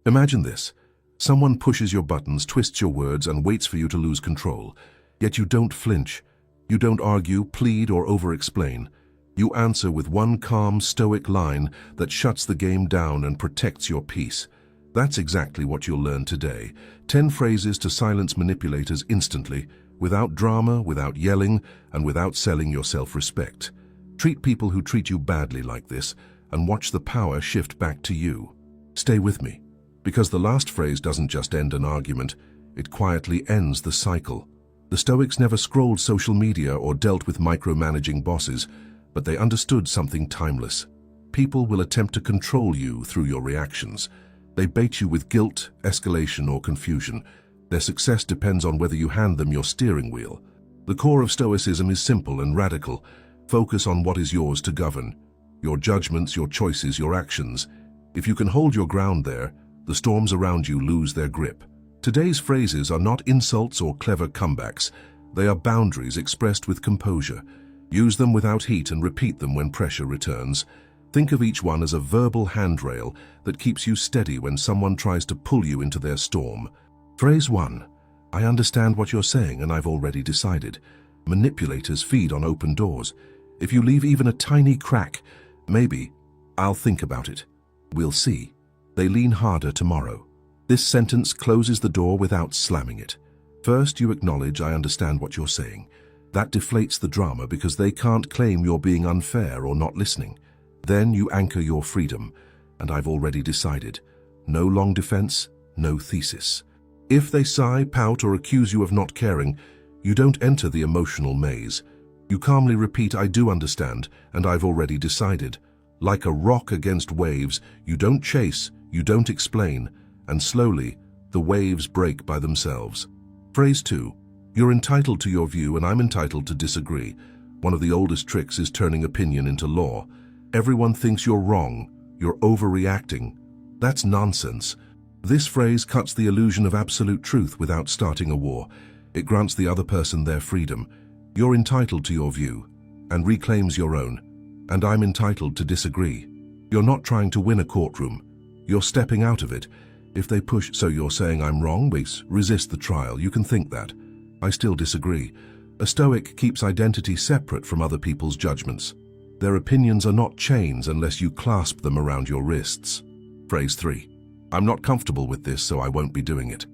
Imagine this. Someone pushes your buttons, twists your words, and waits for you to lose control. Yet you don't flinch. You don't argue, plead, or over-explain. You answer with one calm, stoic line that shuts the game down and protects your peace. That's exactly what you'll learn today. 10 phrases to silence manipulators instantly, without drama, without yelling, and without selling your self-respect. Treat people who treat you badly like this, and watch the power shift back to you. Stay with me, because the last phrase doesn't just end an argument, it quietly ends the cycle. The Stoics never scrolled social media or dealt with micromanaging bosses, but they understood something timeless. People will attempt to control you through your reactions. They bait you with guilt, escalation, or confusion. Their success depends on whether you hand them your steering wheel. The core of Stoicism is simple and radical. Focus on what is yours to govern. Your judgments, your choices, your actions. If you can hold your ground there, the storms around you lose their grip. Today's phrases are not insults or clever comebacks. They are boundaries expressed with composure. Use them without heat and repeat them when pressure returns. Think of each one as a verbal handrail that keeps you steady when someone tries to pull you into their storm. Phrase 1. I understand what you're saying and I've already decided. Manipulators feed on open doors. If you leave even a tiny crack, maybe, I'll think about it. We'll see. They lean harder tomorrow. This sentence closes the door without slamming it. First, you acknowledge I understand what you're saying. That deflates the drama because they can't claim you're being unfair or not listening. Then you anchor your freedom, and I've already decided. No long defense, no thesis. If they sigh, pout, or accuse you of not caring, you don't enter the emotional maze. You calmly repeat, I do understand, and I've already decided. Like a rock against waves, you don't chase, you don't explain, and slowly, the waves break by themselves. Phrase 2. You're entitled to your view and I'm entitled to disagree. One of the oldest tricks is turning opinion into law. Everyone thinks you're wrong, you're overreacting. That's nonsense. This phrase cuts the illusion of absolute truth without starting a war. It grants the other person their freedom. You're entitled to your view, and reclaims your own. And I'm entitled to disagree. You're not trying to win a courtroom. You're stepping out of it. If they push, so you're saying I'm wrong, resist the trial. You can think that. I still disagree. A Stoic keeps identity separate from other people's judgments. Their opinions are not chains unless you clasp them around your wrists. Phrase 3. I'm not comfortable with this, so I won't be doing it.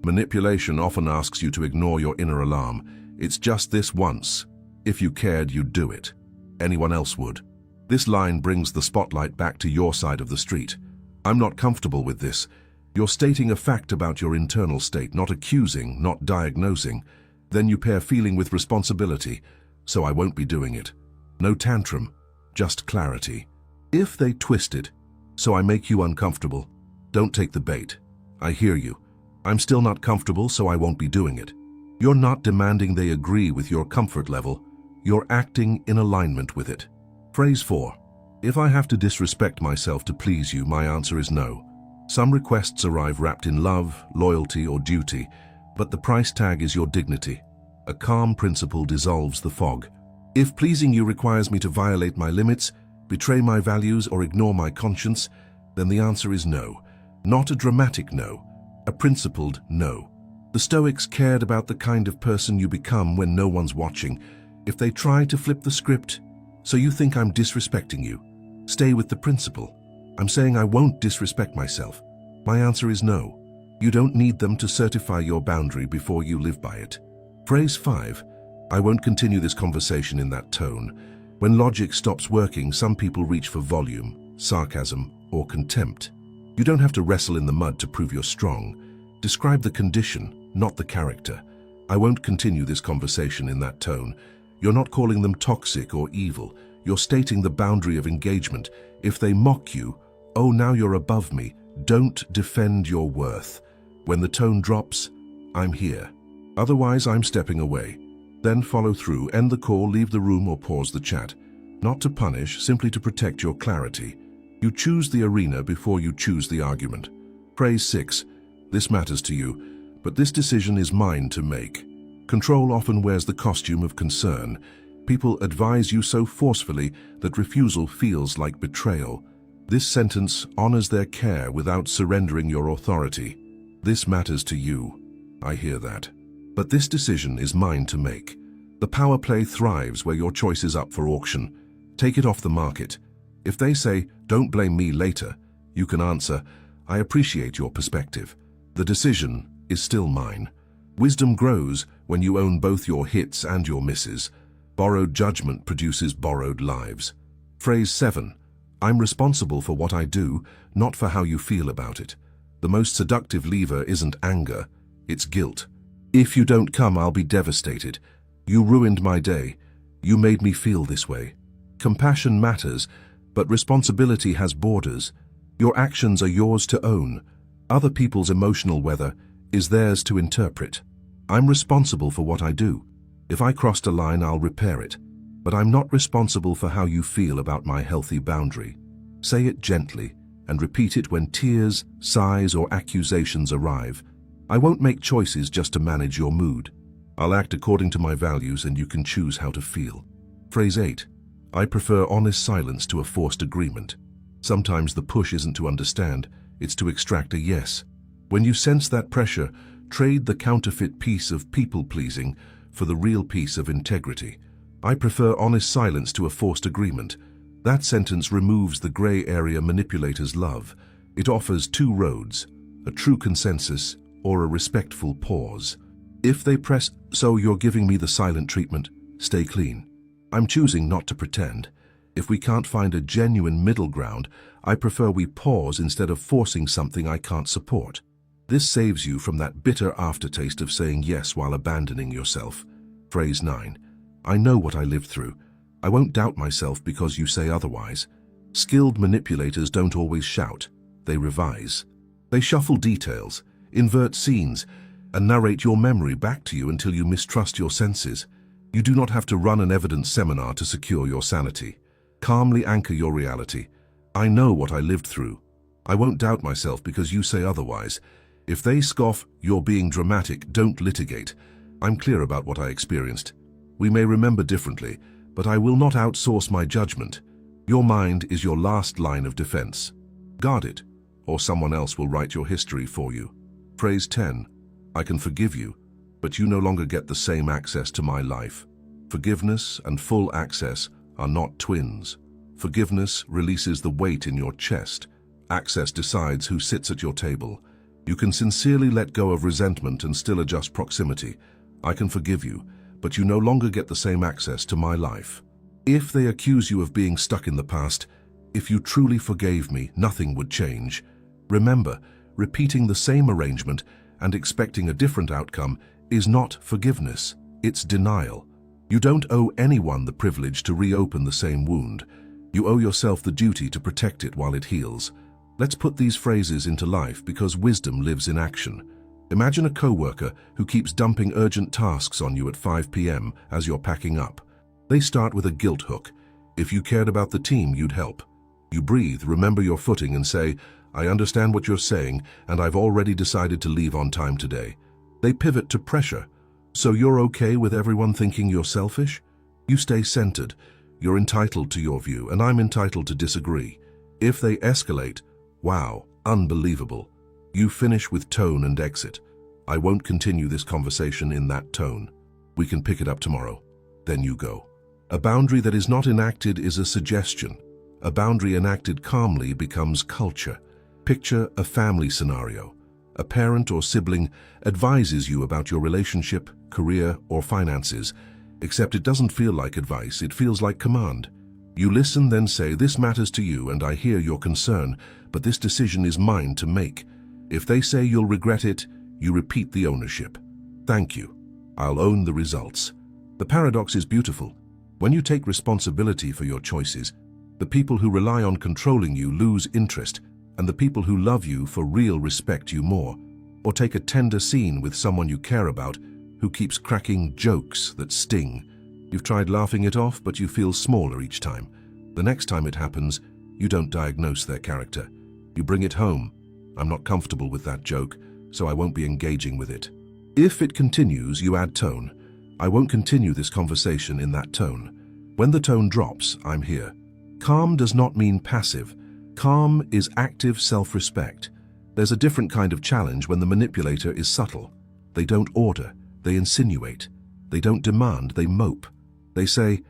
Manipulation often asks you to ignore your inner alarm. It's just this once. If you cared, you'd do it. Anyone else would. This line brings the spotlight back to your side of the street. I'm not comfortable with this. You're stating a fact about your internal state, not accusing, not diagnosing. Then you pair feeling with responsibility, so I won't be doing it. No tantrum, just clarity. If they twist it, so I make you uncomfortable, don't take the bait. I hear you. I'm still not comfortable, so I won't be doing it. You're not demanding they agree with your comfort level. You're acting in alignment with it. Phrase 4. If I have to disrespect myself to please you, my answer is no. Some requests arrive wrapped in love, loyalty, or duty, but the price tag is your dignity. A calm principle dissolves the fog. If pleasing you requires me to violate my limits, betray my values, or ignore my conscience, then the answer is no. Not a dramatic no, a principled no. The Stoics cared about the kind of person you become when no one's watching. If they try to flip the script, so you think I'm disrespecting you, stay with the principle. I'm saying I won't disrespect myself. My answer is no. You don't need them to certify your boundary before you live by it. Phrase 5. I won't continue this conversation in that tone. When logic stops working, some people reach for volume, sarcasm, or contempt. You don't have to wrestle in the mud to prove you're strong. Describe the condition, not the character. I won't continue this conversation in that tone. You're not calling them toxic or evil. You're stating the boundary of engagement. If they mock you, oh, now you're above me, don't defend your worth. When the tone drops, I'm here. Otherwise, I'm stepping away. Then follow through, end the call, leave the room, or pause the chat. Not to punish, simply to protect your clarity. You choose the arena before you choose the argument. Phrase 6. This matters to you, but this decision is mine to make. Control often wears the costume of concern. People advise you so forcefully that refusal feels like betrayal. This sentence honors their care without surrendering your authority. This matters to you. I hear that. But this decision is mine to make. The power play thrives where your choice is up for auction. Take it off the market. If they say, "Don't blame me later," you can answer, "I appreciate your perspective. The decision is still mine." Wisdom grows when you own both your hits and your misses. Borrowed judgment produces borrowed lives. Phrase 7. I'm responsible for what I do, not for how you feel about it. The most seductive lever isn't anger, it's guilt. If you don't come, I'll be devastated. You ruined my day. You made me feel this way. Compassion matters, but responsibility has borders. Your actions are yours to own. Other people's emotional weather is theirs to interpret. I'm responsible for what I do. If I crossed a line, I'll repair it. But I'm not responsible for how you feel about my healthy boundary. Say it gently and repeat it when tears, sighs, or accusations arrive. I won't make choices just to manage your mood. I'll act according to my values and you can choose how to feel. Phrase 8. I prefer honest silence to a forced agreement. Sometimes the push isn't to understand, it's to extract a yes. When you sense that pressure, trade the counterfeit peace of people-pleasing for the real peace of integrity. I prefer honest silence to a forced agreement. That sentence removes the gray area manipulators love. It offers two roads, a true consensus or a respectful pause. If they press, "So you're giving me the silent treatment, stay clean." I'm choosing not to pretend. If we can't find a genuine middle ground, I prefer we pause instead of forcing something I can't support. This saves you from that bitter aftertaste of saying yes while abandoning yourself. Phrase 9. I know what I lived through. I won't doubt myself because you say otherwise. Skilled manipulators don't always shout, they revise. They shuffle details, invert scenes, and narrate your memory back to you until you mistrust your senses. You do not have to run an evidence seminar to secure your sanity. Calmly anchor your reality. I know what I lived through. I won't doubt myself because you say otherwise. If they scoff, "You're being dramatic," don't litigate. I'm clear about what I experienced. We may remember differently, but I will not outsource my judgment. Your mind is your last line of defense. Guard it, or someone else will write your history for you. Phrase 10. I can forgive you, but you no longer get the same access to my life. Forgiveness and full access are not twins. Forgiveness releases the weight in your chest. Access decides who sits at your table. You can sincerely let go of resentment and still adjust proximity. I can forgive you, but you no longer get the same access to my life. If they accuse you of being stuck in the past, if you truly forgave me, nothing would change. Remember, repeating the same arrangement and expecting a different outcome is not forgiveness, it's denial. You don't owe anyone the privilege to reopen the same wound. You owe yourself the duty to protect it while it heals. Let's put these phrases into life because wisdom lives in action. Imagine a coworker who keeps dumping urgent tasks on you at 5 p.m. as you're packing up. They start with a guilt hook. If you cared about the team, you'd help. You breathe, remember your footing, and say, "I understand what you're saying, and I've already decided to leave on time today." They pivot to pressure. "So you're okay with everyone thinking you're selfish?" You stay centered. You're entitled to your view, and I'm entitled to disagree. If they escalate, wow, unbelievable. You finish with tone and exit. "I won't continue this conversation in that tone. We can pick it up tomorrow." Then you go. A boundary that is not enacted is a suggestion. A boundary enacted calmly becomes culture. Picture a family scenario. A parent or sibling advises you about your relationship, career, or finances, except it doesn't feel like advice, it feels like command. You listen, then say, "This matters to you and I hear your concern, but this decision is mine to make." If they say you'll regret it, you repeat the ownership. "Thank you. I'll own the results." The paradox is beautiful. When you take responsibility for your choices, the people who rely on controlling you lose interest, and the people who love you for real respect you more. Or take a tender scene with someone you care about who keeps cracking jokes that sting. You've tried laughing it off, but you feel smaller each time. The next time it happens, you don't diagnose their character. You bring it home. "I'm not comfortable with that joke, so I won't be engaging with it." If it continues, you add tone. "I won't continue this conversation in that tone." When the tone drops, I'm here. Calm does not mean passive. Calm is active self-respect. There's a different kind of challenge when the manipulator is subtle. They don't order, they insinuate. They don't demand, they mope. They say,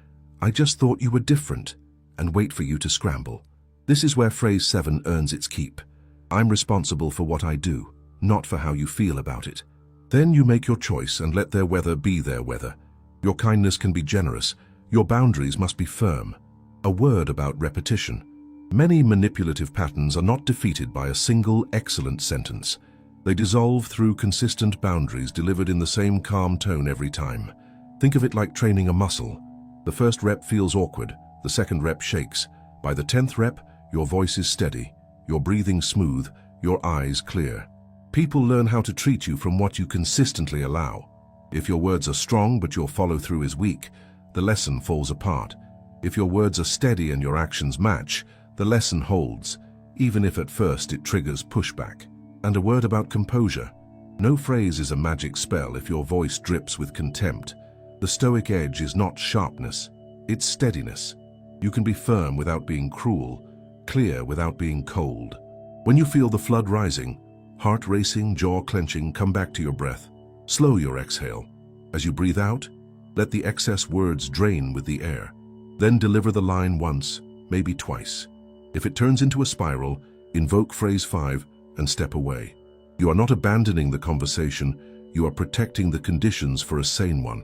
"I just thought you were different," and wait for you to scramble. This is where phrase 7 earns its keep. I'm responsible for what I do, not for how you feel about it. Then you make your choice and let their weather be their weather. Your kindness can be generous. Your boundaries must be firm. A word about repetition. Many manipulative patterns are not defeated by a single excellent sentence. They dissolve through consistent boundaries delivered in the same calm tone every time. Think of it like training a muscle. The first rep feels awkward, the second rep shakes. By the 10th rep, your voice is steady, your breathing smooth, your eyes clear. People learn how to treat you from what you consistently allow. If your words are strong but your follow-through is weak, the lesson falls apart. If your words are steady and your actions match, the lesson holds, even if at first it triggers pushback. And a word about composure. No phrase is a magic spell if your voice drips with contempt. The Stoic edge is not sharpness, it's steadiness. You can be firm without being cruel, clear without being cold. When you feel the flood rising, heart racing, jaw clenching, come back to your breath. Slow your exhale. As you breathe out, let the excess words drain with the air. Then deliver the line once, maybe twice. If it turns into a spiral, invoke phrase 5 and step away. You are not abandoning the conversation, you are protecting the conditions for a sane one.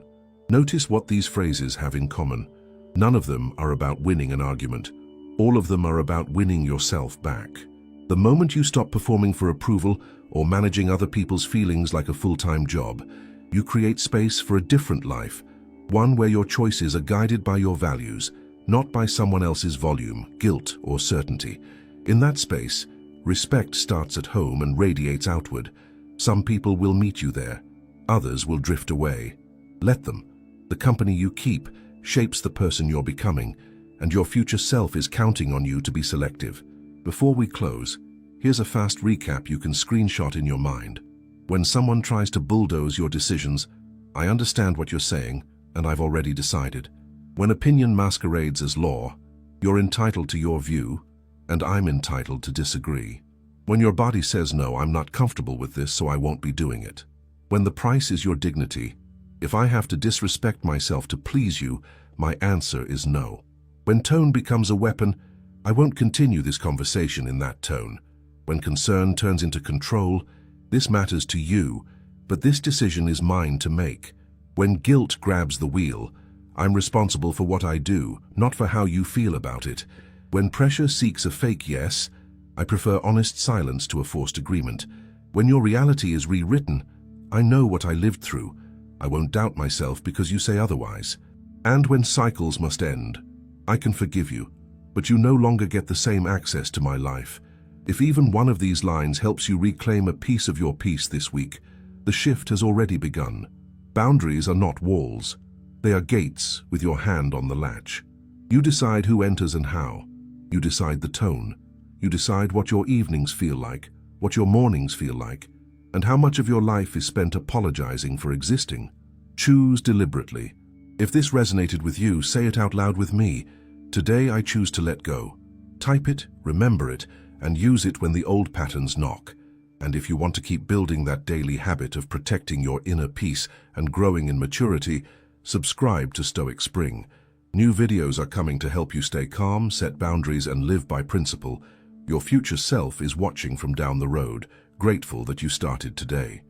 Notice what these phrases have in common. None of them are about winning an argument. All of them are about winning yourself back. The moment you stop performing for approval or managing other people's feelings like a full-time job, you create space for a different life, one where your choices are guided by your values, not by someone else's volume, guilt, or certainty. In that space, respect starts at home and radiates outward. Some people will meet you there, others will drift away. Let them. The company you keep shapes the person you're becoming, and your future self is counting on you to be selective. Before we close, here's a fast recap you can screenshot in your mind. When someone tries to bulldoze your decisions, I understand what you're saying, and I've already decided. When opinion masquerades as law, you're entitled to your view, and I'm entitled to disagree. When your body says no, I'm not comfortable with this, so I won't be doing it. When the price is your dignity, if I have to disrespect myself to please you, my answer is no. When tone becomes a weapon, I won't continue this conversation in that tone. When concern turns into control, this matters to you, but this decision is mine to make. When guilt grabs the wheel, I'm responsible for what I do, not for how you feel about it. When pressure seeks a fake yes, I prefer honest silence to a forced agreement. When your reality is rewritten, I know what I lived through. I won't doubt myself because you say otherwise. And when cycles must end, I can forgive you, but you no longer get the same access to my life. If even one of these lines helps you reclaim a piece of your peace this week, the shift has already begun. Boundaries are not walls. They are gates with your hand on the latch. You decide who enters and how. You decide the tone. You decide what your evenings feel like, what your mornings feel like, and how much of your life is spent apologizing for existing. Choose deliberately. If this resonated with you, say it out loud with me. Today I choose to let go. Type it, remember it, and use it when the old patterns knock. And if you want to keep building that daily habit of protecting your inner peace and growing in maturity, subscribe to Stoic Spring. New videos are coming to help you stay calm, set boundaries, and live by principle. Your future self is watching from down the road, grateful that you started today.